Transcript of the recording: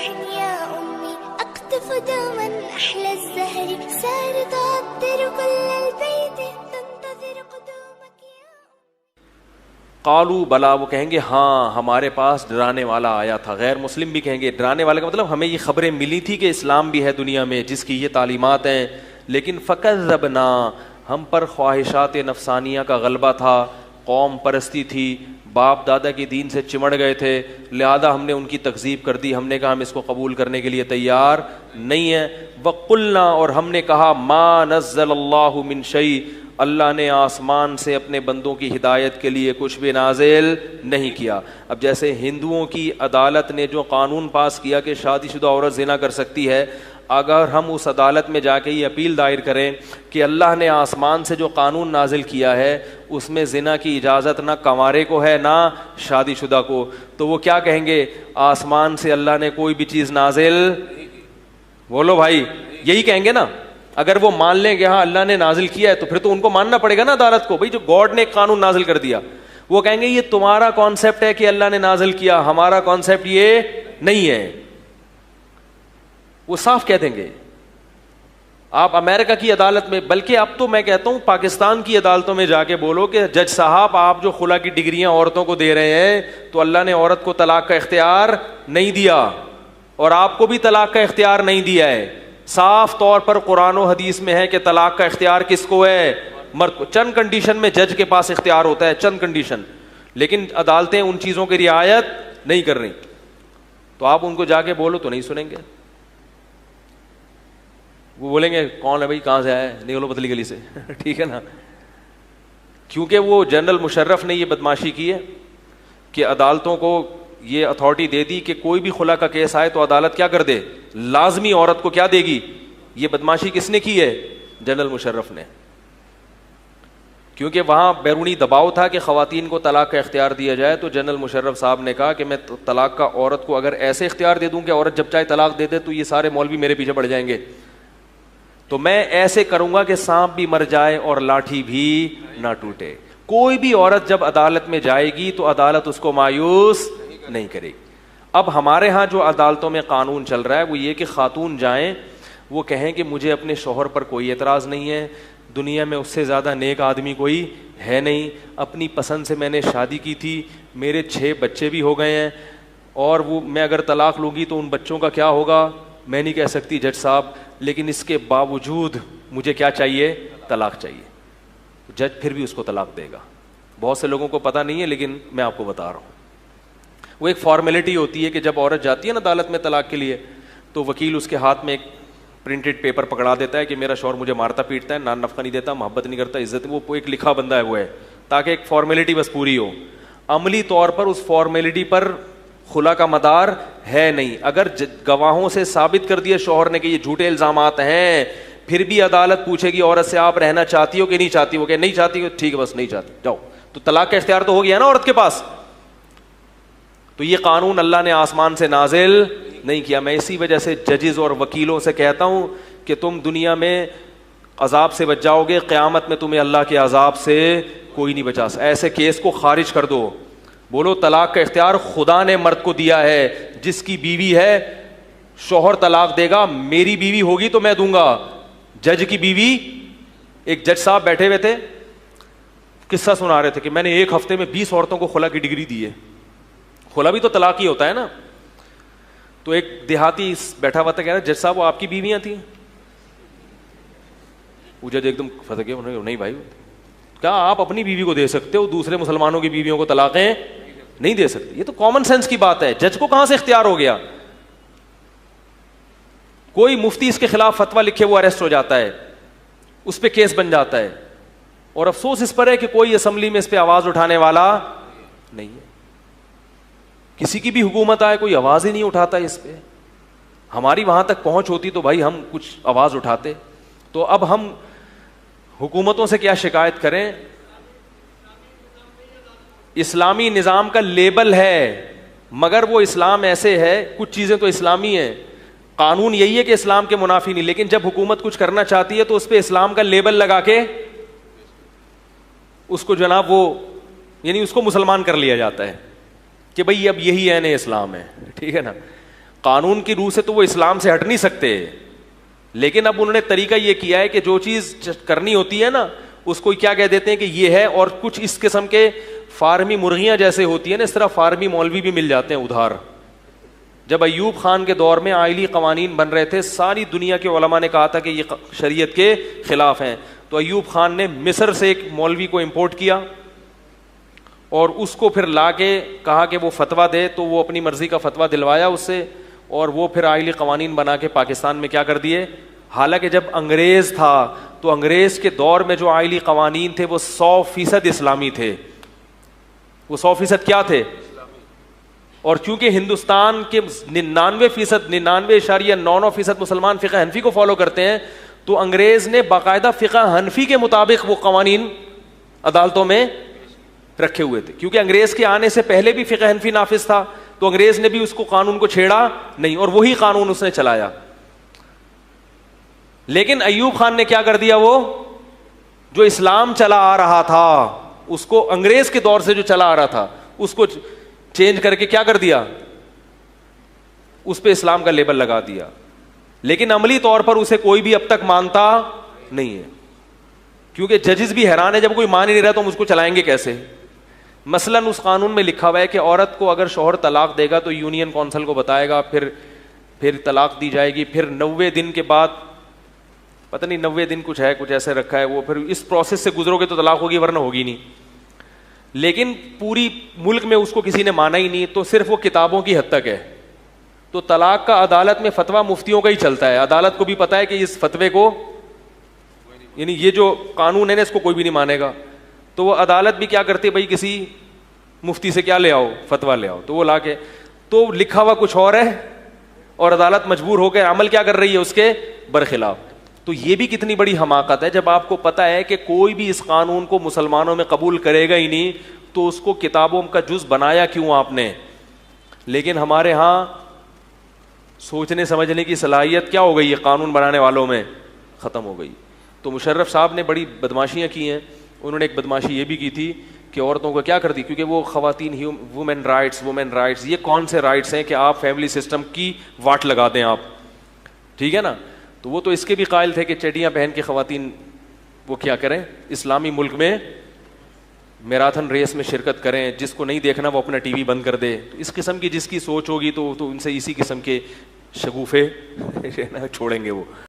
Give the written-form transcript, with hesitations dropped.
نوح يا أمي أقطف دوما أحلى الزهر سار تعطر كل البيت تنتظر قدومك يا قالوا بلا، وہ کہیں گے ہاں ہمارے پاس ڈرانے والا آیا تھا. غیر مسلم بھی کہیں گے ڈرانے والے کا مطلب ہمیں یہ خبریں ملی تھی کہ اسلام بھی ہے دنیا میں جس کی یہ تعلیمات ہیں، لیکن فکذبنا، ہم پر خواہشات نفسانیہ کا غلبہ تھا، قوم پرستی تھی، باپ دادا کی دین سے چمڑ گئے تھے، لہذا ہم نے ان کی تکذیب کر دی. ہم نے کہا ہم اس کو قبول کرنے کے لیے تیار نہیں ہیں. وقلنا، اور ہم نے کہا ما نزل اللہ من شیء، اللہ نے آسمان سے اپنے بندوں کی ہدایت کے لیے کچھ بھی نازل نہیں کیا. اب جیسے ہندوؤں کی عدالت نے جو قانون پاس کیا کہ شادی شدہ عورت زنا کر سکتی ہے، اگر ہم اس عدالت میں جا کے یہ اپیل دائر کریں کہ اللہ نے آسمان سے جو قانون نازل کیا ہے اس میں زنا کی اجازت نہ کنوارے کو ہے نہ شادی شدہ کو، تو وہ کیا کہیں گے؟ آسمان سے اللہ نے کوئی بھی چیز نازل، بولو بھائی، یہی کہیں گے نا. اگر وہ مان لیں کہ ہاں اللہ نے نازل کیا ہے تو پھر تو ان کو ماننا پڑے گا نا عدالت کو، بھائی جو گاڈ نے ایک قانون نازل کر دیا. وہ کہیں گے یہ تمہارا کانسیپٹ ہے کہ اللہ نے نازل کیا، ہمارا کانسیپٹ یہ نہیں ہے. وہ صاف کہہ دیں گے. آپ امریکہ کی عدالت میں، بلکہ اب تو میں کہتا ہوں پاکستان کی عدالتوں میں جا کے بولو کہ جج صاحب آپ جو خلا کی ڈگریاں عورتوں کو دے رہے ہیں تو اللہ نے عورت کو طلاق کا اختیار نہیں دیا اور آپ کو بھی طلاق کا اختیار نہیں دیا ہے. صاف طور پر قرآن و حدیث میں ہے کہ طلاق کا اختیار کس کو ہے؟ مرد کو. چند کنڈیشن میں جج کے پاس اختیار ہوتا ہے، چند کنڈیشن، لیکن عدالتیں ان چیزوں کی رعایت نہیں کر رہی. تو آپ ان کو جا کے بولو تو نہیں سنیں گے. وہ بولیں گے کون ہے بھائی، کہاں سے آیا ہے، نکلو پتلی گلی سے. ٹھیک ہے نا. کیونکہ وہ جنرل مشرف نے یہ بدماشی کی ہے کہ عدالتوں کو یہ اتھارٹی دے دی کہ کوئی بھی خلا کا کیس آئے تو عدالت کیا کر دے، لازمی عورت کو کیا دے گی. یہ بدماشی کس نے کی ہے؟ جنرل مشرف نے. کیونکہ وہاں بیرونی دباؤ تھا کہ خواتین کو طلاق کا اختیار دیا جائے، تو جنرل مشرف صاحب نے کہا کہ میں طلاق کا عورت کو اگر ایسے اختیار دے دوں کہ عورت جب چاہے طلاق دے دے تو یہ سارے مولوی میرے پیچھے پڑ جائیں گے، تو میں ایسے کروں گا کہ سانپ بھی مر جائے اور لاٹھی بھی نہ ٹوٹے. کوئی بھی عورت جب عدالت میں جائے گی تو عدالت اس کو مایوس نہیں کرے گی. اب ہمارے ہاں جو عدالتوں میں قانون چل رہا ہے وہ یہ کہ خاتون جائیں، وہ کہیں کہ مجھے اپنے شوہر پر کوئی اعتراض نہیں ہے، دنیا میں اس سے زیادہ نیک آدمی کوئی ہے نہیں، اپنی پسند سے میں نے شادی کی تھی، میرے 6 بچے بھی ہو گئے ہیں، اور وہ میں اگر طلاق لوں گی تو ان بچوں کا کیا ہوگا؟ میں نہیں کہہ سکتی جج صاحب، لیکن اس کے باوجود مجھے کیا چاہیے؟ طلاق چاہیے. جج پھر بھی اس کو طلاق دے گا. بہت سے لوگوں کو پتہ نہیں ہے لیکن میں آپ کو بتا رہا ہوں. وہ ایک فارمیلٹی ہوتی ہے کہ جب عورت جاتی ہے نا عدالت میں طلاق کے لیے تو وکیل اس کے ہاتھ میں ایک پرنٹڈ پیپر پکڑا دیتا ہے کہ میرا شوہر مجھے مارتا پیٹتا ہے، نان نفقہ نہیں دیتا، محبت نہیں کرتا، عزت، وہ ایک لکھا بندہ ہے وہ ہے، تاکہ ایک فارمیلٹی بس پوری ہو. عملی طور پر اس فارمیلٹی پر خلا کا مدار ہے نہیں. اگر گواہوں سے ثابت کر دیا شوہر نے کہ یہ جھوٹے الزامات ہیں، پھر بھی عدالت پوچھے گی عورت سے آپ رہنا چاہتی ہو کہ نہیں چاہتی ہو، کہ نہیں چاہتی ہو، ٹھیک ہے بس نہیں چاہتی، جاؤ. تو طلاق کا اختیار تو ہو گیا نا عورت کے پاس. تو یہ قانون اللہ نے آسمان سے نازل نہیں کیا. میں اسی وجہ سے ججز اور وکیلوں سے کہتا ہوں کہ تم دنیا میں عذاب سے بچ جاؤ گے، قیامت میں تمہیں اللہ کے عذاب سے کوئی نہیں بچا سکتا. ایسے کیس کو خارج کر دو. بولو طلاق کا اختیار خدا نے مرد کو دیا ہے. جس کی بیوی ہے شوہر طلاق دے گا، میری بیوی ہوگی تو میں دوں گا. جج کی بیوی، ایک جج صاحب بیٹھے ہوئے تھے، قصہ سنا رہے تھے کہ میں نے 1 ہفتے میں 20 عورتوں کو خلا کی ڈگری دی ہے. خلا بھی تو طلاق ہی ہوتا ہے نا. تو ایک دیہاتی بیٹھا ہوا تھا، کہہ رہا جج صاحب وہ آپ کی بیویاں تھیں؟ وہ جج ایک دم پھنس گئے، نہیں بھائی، کیا آپ اپنی بیوی کو دے سکتے ہو، دوسرے مسلمانوں کی بیویوں کو طلاقیں نہیں دے سکتے؟ یہ تو کامن سینس کی بات ہے. جج کو کہاں سے اختیار ہو گیا؟ کوئی مفتی اس کے خلاف فتویٰ لکھے وہ اریسٹ ہو جاتا ہے، اس پہ کیس بن جاتا ہے، اور افسوس اس پر ہے کہ کوئی اسمبلی میں اس پہ آواز اٹھانے والا نہیں ہے. کسی کی بھی حکومت آئے کوئی آواز ہی نہیں اٹھاتا اس پہ. ہماری وہاں تک پہنچ ہوتی تو بھائی ہم کچھ آواز اٹھاتے. تو اب ہم حکومتوں سے کیا شکایت کریں؟ اسلامی نظام کا لیبل ہے، مگر وہ اسلام ایسے ہے، کچھ چیزیں تو اسلامی ہیں، قانون یہی ہے کہ اسلام کے منافی نہیں، لیکن جب حکومت کچھ کرنا چاہتی ہے تو اس پہ اسلام کا لیبل لگا کے اس کو جناب وہ یعنی اس کو مسلمان کر لیا جاتا ہے کہ بھئی اب یہی عین اسلام ہے. ٹھیک ہے نا. قانون کی روح سے تو وہ اسلام سے ہٹ نہیں سکتے, لیکن اب انہوں نے طریقہ یہ کیا ہے کہ جو چیز کرنی ہوتی ہے نا اس کو کیا کہہ دیتے ہیں کہ یہ ہے, اور کچھ اس قسم کے فارمی مرغیاں جیسے ہوتی ہیں نا, اس طرح فارمی مولوی بھی مل جاتے ہیں ادھار. جب ایوب خان کے دور میں آئلی قوانین بن رہے تھے, ساری دنیا کے علماء نے کہا تھا کہ یہ شریعت کے خلاف ہیں, تو ایوب خان نے مصر سے ایک مولوی کو امپورٹ کیا اور اس کو پھر لا کے کہا کہ وہ فتویٰ دے, تو وہ اپنی مرضی کا فتویٰ دلوایا اس سے, اور وہ پھر آئلی قوانین بنا کے پاکستان میں کیا کر دیے. حالانکہ جب انگریز تھا تو انگریز کے دور میں جو آئلی قوانین تھے وہ 100% اسلامی تھے, وہ 100% کیا تھے. اور چونکہ ہندوستان کے 99.99% مسلمان فقہ حنفی کو فالو کرتے ہیں, تو انگریز نے باقاعدہ فقہ حنفی کے مطابق وہ قوانین عدالتوں میں رکھے ہوئے تھے, کیونکہ انگریز کے آنے سے پہلے بھی فقہ حنفی نافذ تھا, تو انگریز نے بھی اس کو قانون کو چھیڑا نہیں, اور وہی قانون اس نے چلایا. لیکن ایوب خان نے کیا کر دیا, وہ جو اسلام چلا آ رہا تھا اس کو, انگریز کے دور سے جو چلا آ رہا تھا اس کو چینج کر کے کیا کر دیا, اس پہ اسلام کا لیبل لگا دیا. لیکن عملی طور پر اسے کوئی بھی اب تک مانتا نہیں ہے, کیونکہ ججز بھی حیران ہے, جب کوئی مان ہی نہیں رہا تو ہم اس کو چلائیں گے کیسے. مثلاً اس قانون میں لکھا ہوا ہے کہ عورت کو اگر شوہر طلاق دے گا تو یونین کونسل کو بتائے گا, پھر طلاق دی جائے گی, پھر 90 دن کے بعد, پتہ نہیں 90 دن کچھ ہے, کچھ ایسے رکھا ہے, وہ پھر اس پروسیس سے گزرو گے تو طلاق ہوگی, ورنہ ہوگی نہیں. لیکن پوری ملک میں اس کو کسی نے مانا ہی نہیں, تو صرف وہ کتابوں کی حد تک ہے. تو طلاق کا عدالت میں فتویٰ مفتیوں کا ہی چلتا ہے, عدالت کو بھی پتا ہے کہ اس فتوے کو, یعنی یہ جو قانون ہے نا اس کو کوئی بھی نہیں مانے گا, تو وہ عدالت بھی کیا کرتی ہے, بھائی کسی مفتی سے کیا لے آؤ, فتویٰ لے آؤ, تو وہ لا کے, تو لکھا ہوا کچھ اور ہے اور عدالت مجبور ہو کے عمل کیا کر رہی ہے, اس کے برخلاف. تو یہ بھی کتنی بڑی حماقت ہے, جب آپ کو پتا ہے کہ کوئی بھی اس قانون کو مسلمانوں میں قبول کرے گا ہی نہیں, تو اس کو کتابوں کا جز بنایا کیوں آپ نے. لیکن ہمارے ہاں سوچنے سمجھنے کی صلاحیت کیا ہو گئی ہے, قانون بنانے والوں میں ختم ہو گئی. تو مشرف صاحب نے بڑی بدماشیاں کی ہیں. انہوں نے ایک بدماشی یہ بھی کی تھی کہ عورتوں کو کیا کر دی, کیونکہ وہ خواتین وومن رائٹس, یہ کون سے رائٹس ہیں کہ آپ فیملی سسٹم کی واٹ لگا دیں آپ, ٹھیک ہے نا. تو وہ تو اس کے بھی قائل تھے کہ چڈیاں پہن کے خواتین وہ کیا کریں, اسلامی ملک میں میراتھن ریس میں شرکت کریں, جس کو نہیں دیکھنا وہ اپنا ٹی وی بند کر دے. تو اس قسم کی جس کی سوچ ہوگی تو ان سے اسی قسم کے شگوفے چھوڑیں گے وہ.